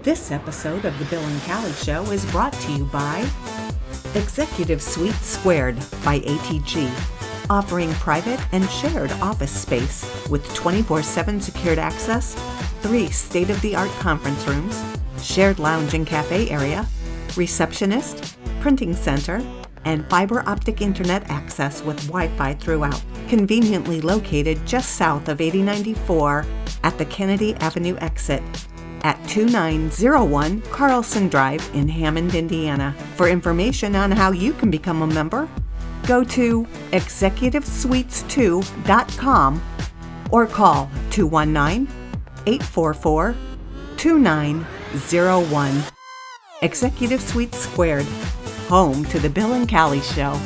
This episode of The Bill and Callie Show is brought to you by Executive Suite Squared by ATG, offering private and shared office space with 24/7 secured access, 3 state-of-the-art conference rooms, shared lounge and cafe area, receptionist, printing center, and fiber optic internet access with Wi-Fi throughout. Conveniently located just south of 8094 at the Kennedy Avenue exit at 2901 Carlson Drive in Hammond, Indiana. For information on how you can become a member, go to executivesuites2.com or call 219-844-2901. Executive Suites Squared, home to the Bill and Callie Show.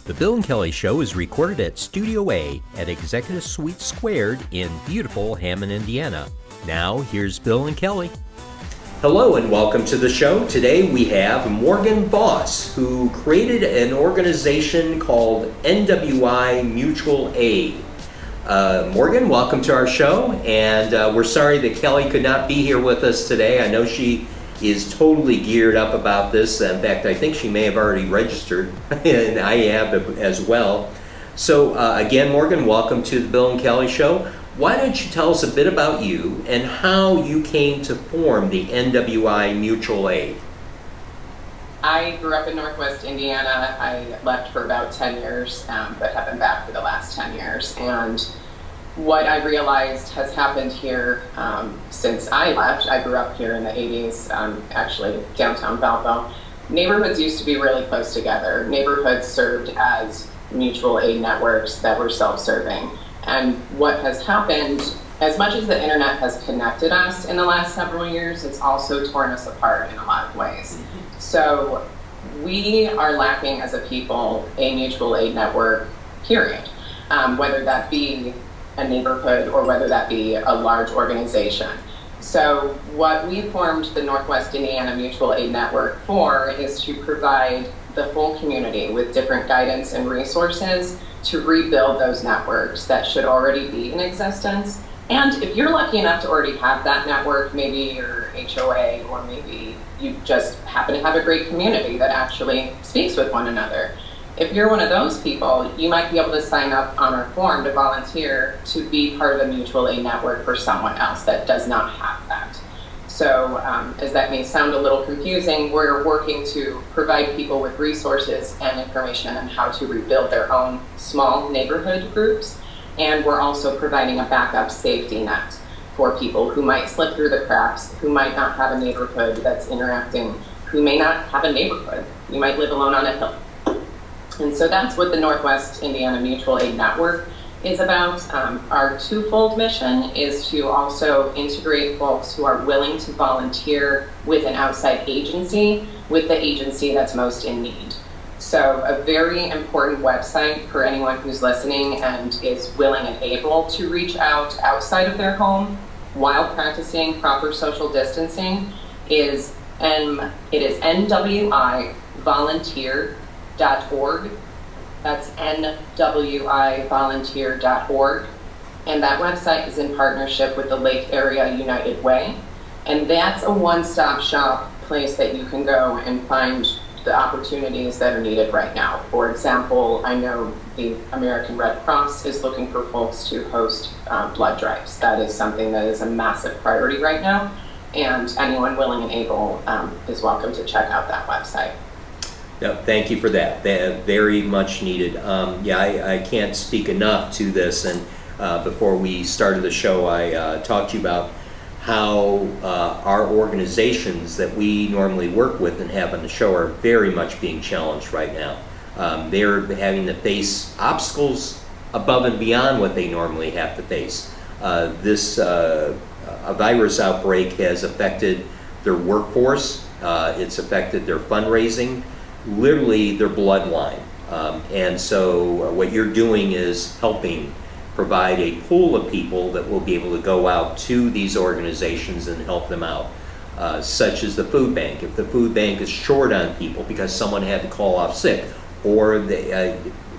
The Bill and Kelly Show is recorded at Studio A at Executive Suite Squared in beautiful Hammond, Indiana. Now, here's Bill and Kelly. Hello and welcome to the show. Today we have Morgan Voss, who created an organization called NWI Mutual Aid. Morgan, welcome to our show, and we're sorry that Kelly could not be here with us today. I know she is totally geared up about this. In fact, I think she may have already registered, and I have as well. So again, Morgan, welcome to the Bill and Kelly Show. Why don't you tell us a bit about you and how you came to form the NWI Mutual Aid? I grew up in Northwest Indiana. I left for about 10 years, but have been back for the last 10 years. And what I realized has happened here since I left, I grew up here in the 80s, actually downtown Valpo. Neighborhoods used to be really close together. Neighborhoods served as mutual aid networks that were self-serving. And what has happened, as much as the internet has connected us in the last several years, it's also torn us apart in a lot of ways. So we are lacking as a people a mutual aid network, period. Whether that be a neighborhood or whether that be a large organization. So what we formed the Northwest Indiana Mutual Aid Network for is to provide the whole community with different guidance and resources to rebuild those networks that should already be in existence. And if you're lucky enough to already have that network, maybe your HOA, or maybe you just happen to have a great community that actually speaks with one another. If you're one of those people, you might be able to sign up on our form to volunteer to be part of a mutual aid network for someone else that does not have that. So as that may sound a little confusing, we're working to provide people with resources and information on how to rebuild their own small neighborhood groups. And we're also providing a backup safety net for people who might slip through the cracks, who might not have a neighborhood that's interacting, who may not have a neighborhood. You might live alone on a hill. And so that's what the Northwest Indiana Mutual Aid Network is about. Our twofold mission is to also integrate folks who are willing to volunteer with an outside agency, with the agency that's most in need. So a very important website for anyone who's listening and is willing and able to reach out outside of their home while practicing proper social distancing is NWIvolunteer.org. That's NWIvolunteer.org. And that website is in partnership with the Lake Area United Way. And that's a one-stop shop place that you can go and find the opportunities that are needed right now. For example, I know the American Red Cross is looking for folks to host blood drives. That is something that is a massive priority right now. And anyone willing and able is welcome to check out that website. Yeah, thank you for that. Very much needed. I can't speak enough to this. And before we started the show, I talked to you about how our organizations that we normally work with and have on the show are very much being challenged right now. They're having to face obstacles above and beyond what they normally have to face. This virus outbreak has affected their workforce. It's affected their fundraising, literally their bloodline. And so what you're doing is helping provide a pool of people that will be able to go out to these organizations and help them out, such as the food bank. If the food bank is short on people because someone had to call off sick, or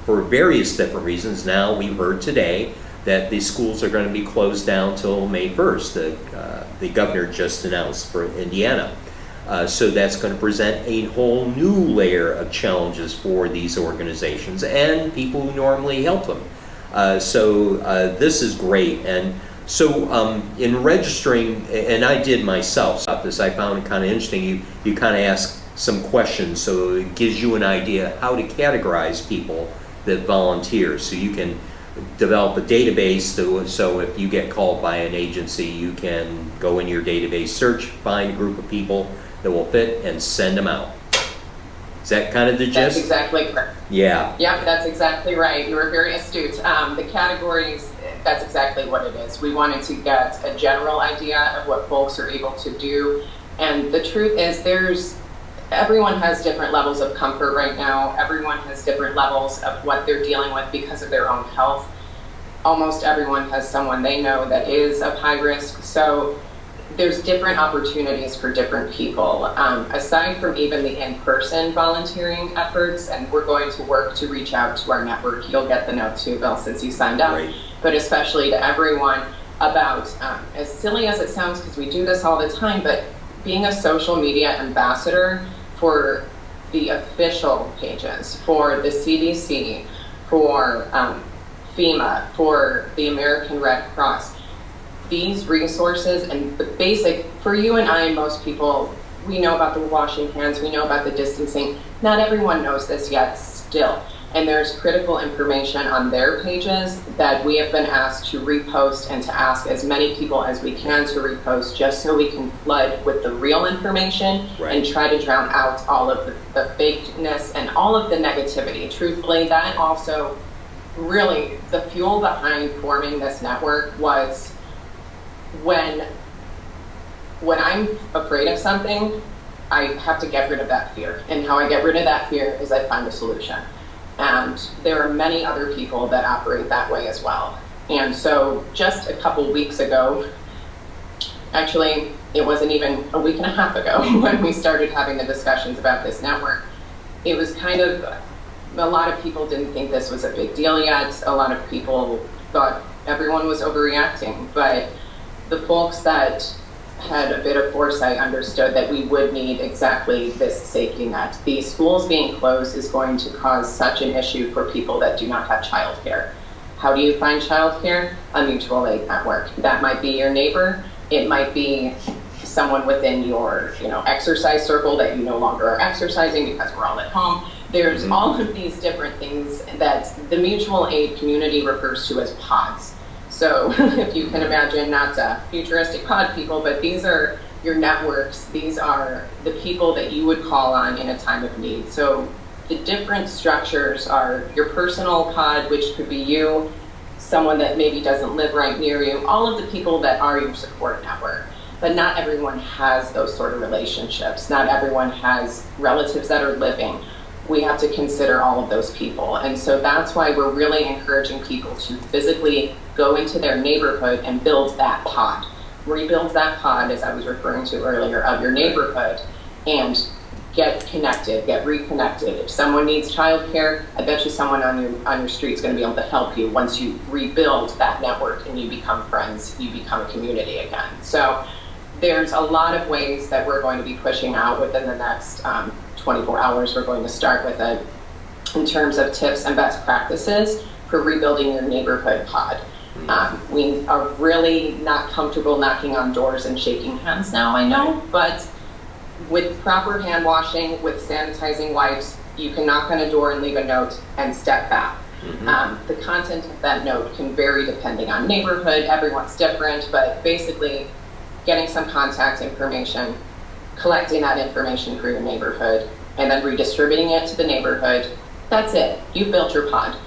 for various different reasons. Now we heard today that the schools are going to be closed down till May 1st. The governor just announced for Indiana. So that's going to present a whole new layer of challenges for these organizations and people who normally help them. So this is great. And so in registering, and I did myself about this, I found it kind of interesting. You kind of ask some questions, so it gives you an idea how to categorize people that volunteer. So you can develop a database so if you get called by an agency, you can go in your database, search, find a group of people that will fit, and send them out. Is that kind of the gist? That's exactly correct. Yeah. Yeah, that's exactly right. You were very astute. The categories, that's exactly what it is. We wanted to get a general idea of what folks are able to do. And the truth is everyone has different levels of comfort right now. Everyone has different levels of what they're dealing with because of their own health. Almost everyone has someone they know that is of high risk. So there's different opportunities for different people. Aside from even the in-person volunteering efforts, and we're going to work to reach out to our network. You'll get the note too, Bill, since you signed up. Right. But especially to everyone about, as silly as it sounds, because we do this all the time, but being a social media ambassador for the official pages, for the CDC, for FEMA, for the American Red Cross. These resources and the basic, for you and I and most people, we know about the washing hands, we know about the distancing. Not everyone knows this yet still. And there's critical information on their pages that we have been asked to repost and to ask as many people as we can to repost, just so we can flood with the real information. Right. And try to drown out all of the fakeness and all of the negativity. Truthfully, that also really, the fuel behind forming this network was when I'm afraid of something, I have to get rid of that fear. And how I get rid of that fear is I find a solution. And there are many other people that operate that way as well. And so just a couple weeks ago, actually, it wasn't even a week and a half ago when we started having the discussions about this network, it was kind of, a lot of people didn't think this was a big deal yet. A lot of people thought everyone was overreacting, but the folks that had a bit of foresight understood that we would need exactly this safety net. The schools being closed is going to cause such an issue for people that do not have childcare. How do you find childcare? A mutual aid network. That might be your neighbor. It might be someone within your exercise circle that you no longer are exercising because we're all at home. There's all of these different things that the mutual aid community refers to as pods. So if you can imagine, not futuristic pod people, but these are your networks. These are the people that you would call on in a time of need. So the different structures are your personal pod, which could be you, someone that maybe doesn't live right near you, all of the people that are your support network. But not everyone has those sort of relationships. Not everyone has relatives that are living. We have to consider all of those people. And so that's why we're really encouraging people to physically go into their neighborhood and build that pod. Rebuild that pod, as I was referring to earlier, of your neighborhood, and get connected, get reconnected. If someone needs childcare, I bet you someone on your street is going to be able to help you once you rebuild that network and you become friends, you become a community again. So there's a lot of ways that we're going to be pushing out within the next 24 hours. We're going to start with it in terms of tips and best practices for rebuilding your neighborhood pod. We are really not comfortable knocking on doors and shaking hands now, I know, but with proper hand washing, with sanitizing wipes, you can knock on a door and leave a note and step back. The content of that note can vary depending on neighborhood. Everyone's different, but basically getting some contact information, collecting that information for your neighborhood, and then redistributing it to the neighborhood. That's it. You've built your pod.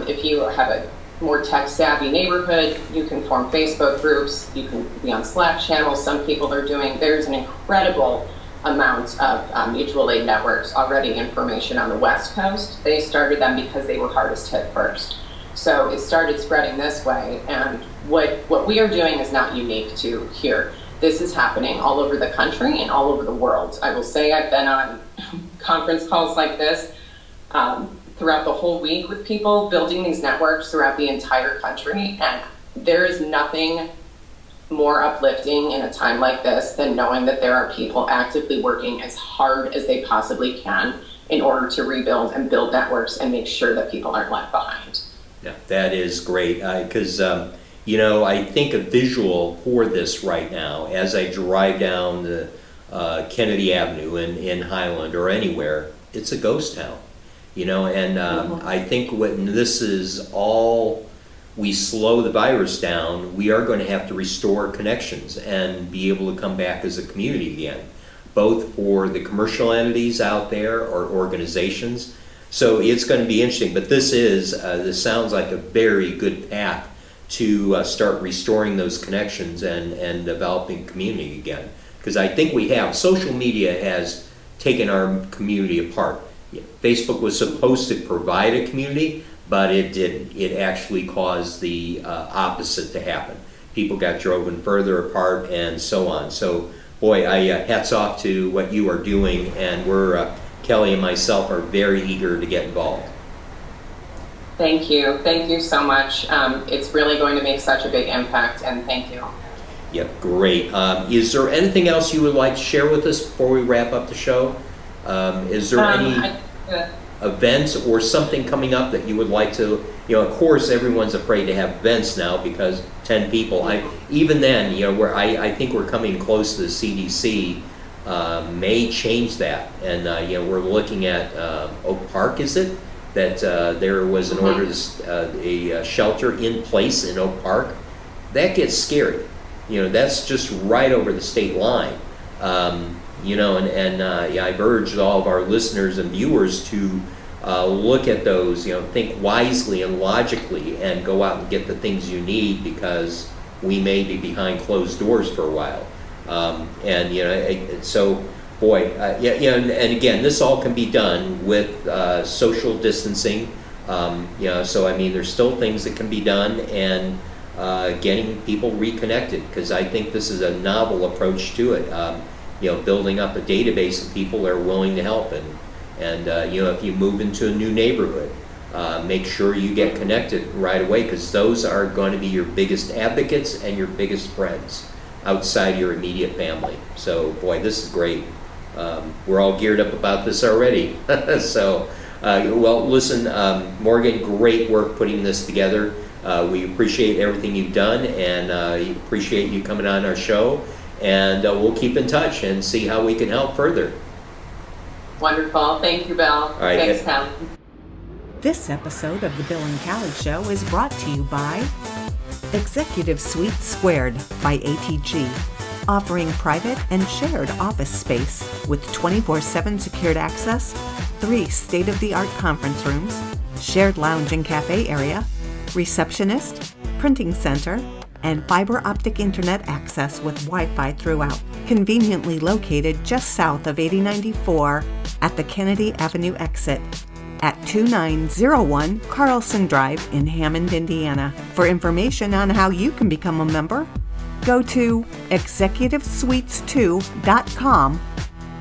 If you have a more tech-savvy neighborhood, you can form Facebook groups, you can be on Slack channels. Some people are doing, there's an incredible amount of mutual aid networks already in formation on the West Coast. They started them because they were hardest hit first. So it started spreading this way, and what we are doing is not unique to here. This is happening all over the country and all over the world. I will say I've been on conference calls like this throughout the whole week with people, building these networks throughout the entire country. And there is nothing more uplifting in a time like this than knowing that there are people actively working as hard as they possibly can in order to rebuild and build networks and make sure that people aren't left behind. Yeah, that is great, because I think a visual for this right now, as I drive down the Kennedy Avenue in Highland or anywhere, it's a ghost town, and I think when this is all, we slow the virus down, we are going to have to restore connections and be able to come back as a community again, both for the commercial entities out there or organizations. So it's going to be interesting, but this sounds like a very good path to start restoring those connections and developing community again. Because I think social media has taken our community apart. Facebook was supposed to provide a community, but it didn't. It actually caused the opposite to happen. People got driven further apart and so on. So, boy, hats off to what you are doing, and Kelly and myself are very eager to get involved. Thank you. Thank you so much. It's really going to make such a big impact, and thank you. Yep, great. Is there anything else you would like to share with us before we wrap up the show? Is there any events or something coming up that you would like to, of course everyone's afraid to have events now because 10 people. Even then, I think we're coming close to the CDC may change that. And, we're looking at Oak Park, is it? That there was an order, a shelter in place in Oak Park. That gets scary. That's just right over the state line. I've urged all of our listeners and viewers to look at those, think wisely and logically and go out and get the things you need, because we may be behind closed doors for a while. And again, this all can be done with social distancing. There's still things that can be done, and getting people reconnected, because I think this is a novel approach to it. Building up a database of people that are willing to help, and if you move into a new neighborhood, make sure you get connected right away, because those are going to be your biggest advocates and your biggest friends outside your immediate family. So, boy, this is great. We're all geared up about this already. So, listen, Morgan, great work putting this together. We appreciate everything you've done, and appreciate you coming on our show. And we'll keep in touch and see how we can help further. Wonderful. Thank you, Bill. All right. Thanks, Pam. This episode of The Bill and Callie Show is brought to you by Executive Suite Squared by ATG, offering private and shared office space with 24/7 secured access, 3 state-of-the-art conference rooms, shared lounge and cafe area, receptionist, printing center, and fiber optic internet access with Wi-Fi throughout. Conveniently located just south of 8094 at the Kennedy Avenue exit at 2901 Carlson Drive in Hammond, Indiana. For information on how you can become a member, go to executivesuites2.com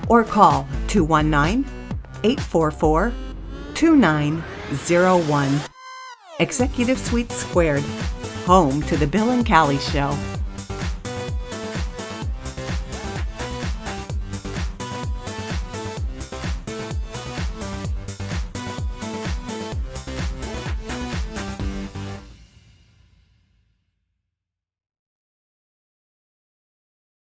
or call 219-844-2901. Executive Suites Squared, home to the Bill and Callie Show.